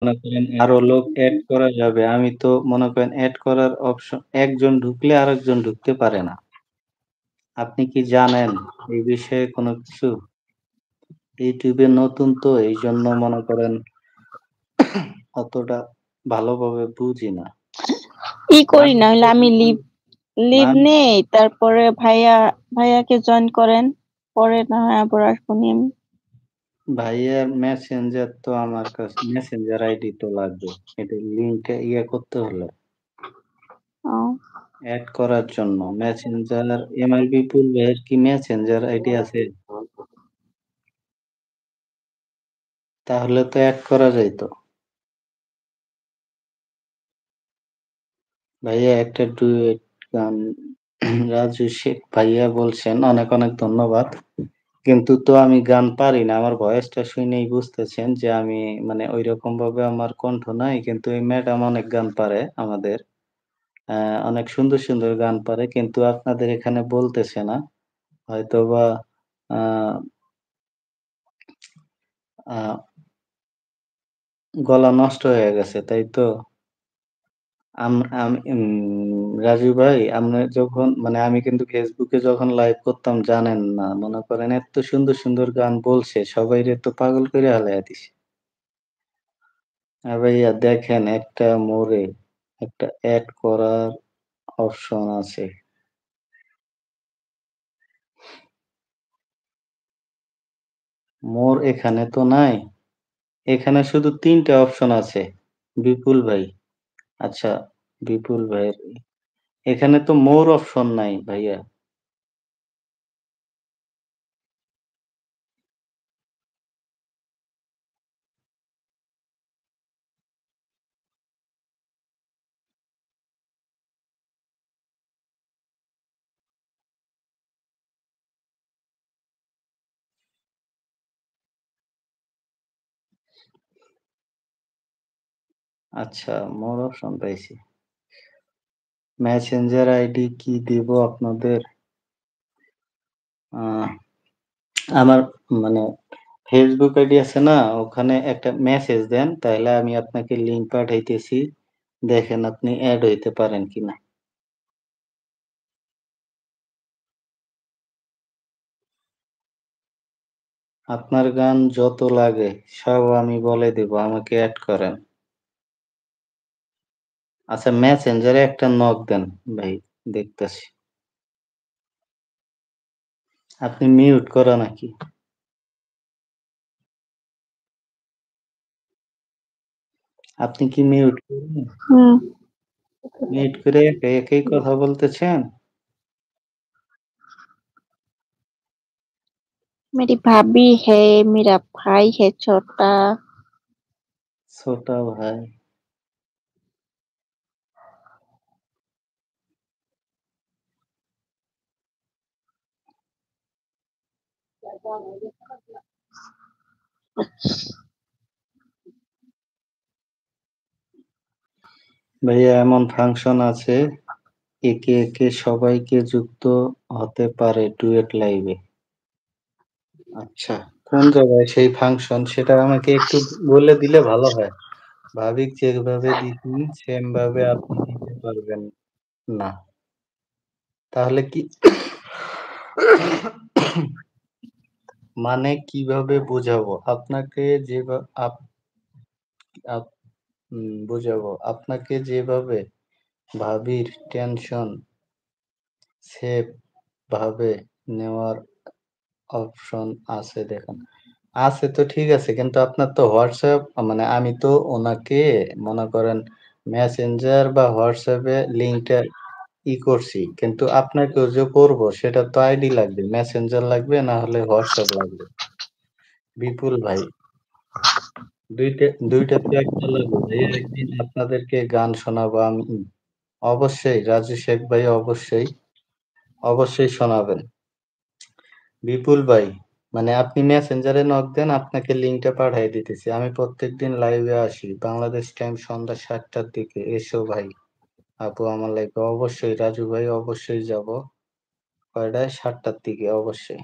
মনে করেন আরো লোক এড করা যাবে। আমি তো মনে করেন এড করার একজন ঢুকলে আরেকজন ঢুকতে পারে না। আপনি কি জানেন এই বিষয়ে কোনো কিছু? YouTube এ নতুন তো এইজন্য মনে করেন অতটা ভালোভাবে বুঝি না। করি না আপনি হলে আমি লিভ না লিভ নেই, তারপরে ভাইয়াকে জয়েন করেন, পরে না হয় আবার আসবনি আমি। ভাইয়ার মেসেঞ্জার তো আমার কাছে মেসেঞ্জার আইডি তো লাগবে। এটা লিংকটা করতে হলে ও, এড করার জন্য মেসেঞ্জার এমআই বিপুল ভাইয়ের কি মেসেঞ্জার আইডি আছে? তাহলে তো এড করা যাইত। ভাইয়া একটা ডুয়েট গান রাজু শেখ ভাইয়া বলছেন অনেক অনেক ধন্যবাদ। কিন্তু তো আমি গান পারি না। আমার ভয়েসটা শুনেই বুঝতেছেন যে আমি মানে ঐরকম ভাবে আমার কণ্ঠ নাই। কিন্তু এই ম্যাডাম অনেক গান পারে আমাদের। অনেক সুন্দর, সুন্দর গান পারে। কিন্তু আপনাদের এখানে বলতেছে না। হয়তোবা আ আ গলা নষ্ট হয়ে গেছে, তাই তো? আম আম উম রাজু ভাই, আমরা যখন মানে আমি কিন্তু ফেসবুকে যখন লাইভ করতাম জানেন না। মনে করেন এত সুন্দর, সুন্দর গান বলছে সবাইরে তো পাগল কইরা হালাইয়া দিছে। ভাইয়া দেখেন একটা মোড়ে একটা এড করার অপশন আছে। মোর এখানে তো নাই। এখানে শুধু ৩ টে অপশন আছে। বিপুল ভাই। আচ্ছা, বিপুল ভাইয়ের এখানে তো মোর অপশন নাই ভাইয়া। আচ্ছা, মোর অপশন পাইছি। মেসেঞ্জার আইডি কি দিব আপনাদের? আ আমার মানে ফেসবুক আইডি আছে না? ওখানে একটা মেসেজ দেন। তাইলে আমি আপনাকে লিংক পাঠাইতেছি। দেখেন আপনি এড হইতে পারেন কিনা। আপনার গান যত লাগে সব আমি বলে দিব। আমাকে এড করেন। আচ্ছা মেসেঞ্জারে একটা নক দেন ভাই, দেখতেছি। আপনি মিউট করা নাকি? আপনি কি মিউট করেন? হুম। মিউট করে একাই কথা বলতেছেন? मेरी भाभी है, मेरा भाई है छोटा। ছোটা ভাই। ভাইয়া এমন ফাংশন আছে একে, একে সবাইকে যুক্ত হতে পারে ডুয়েট লাইভে। আচ্ছা, কোন জায়গায় সেই ফাংশন সেটা আমাকে একটু বলে দিলে ভালো হয়। ভাবিক যেভাবে দিছেন সেম ভাবে আপনি দিতে পারবেন না। তাহলে কি মানে কিভাবে বুঝাবো? আপনাকে যেভা আপ আপ বুঝাবো। আপনাকে যেভাবে ভাবির টেনশন সেভ ভাবে নেওয়ার অপশন আছে দেখেন। আছে তো ঠিক আছে। কিন্তু আপনার তো WhatsApp মানে আমি তো ওনাকে মনে করেন মেসেঞ্জার বা WhatsApp এ লিঙ্কটা করছি। কিন্তু আপনাকেও যে করব সেটা তো আইডি লাগবে। মেসেঞ্জার লাগবে না হলে WhatsApp লাগবে। বিপুল ভাই ২ টা তো একটা লাগবে। ভাইয়া একদিন আপনাদেরকে গান শোনাবো আমি। অবশ্যই রাজু শেখ ভাই অবশ্যই, অবশ্যই শোনাবেন। বিপুল ভাই, মানে আপনি মেসেঞ্জারে নক দেন, আপনাকে লিংকটা পাঠায় দিতেছি। আমি প্রত্যেকদিন লাইভে আসি। বাংলাদেশ টাইম সন্ধ্যা ৭:০০ র দিকে। এসো ভাই। আপু আমার লাইভে অবশ্যই রাজু ভাই অবশ্যই যাব। কয়টায়? ৭:০০ র দিকে অবশ্যই।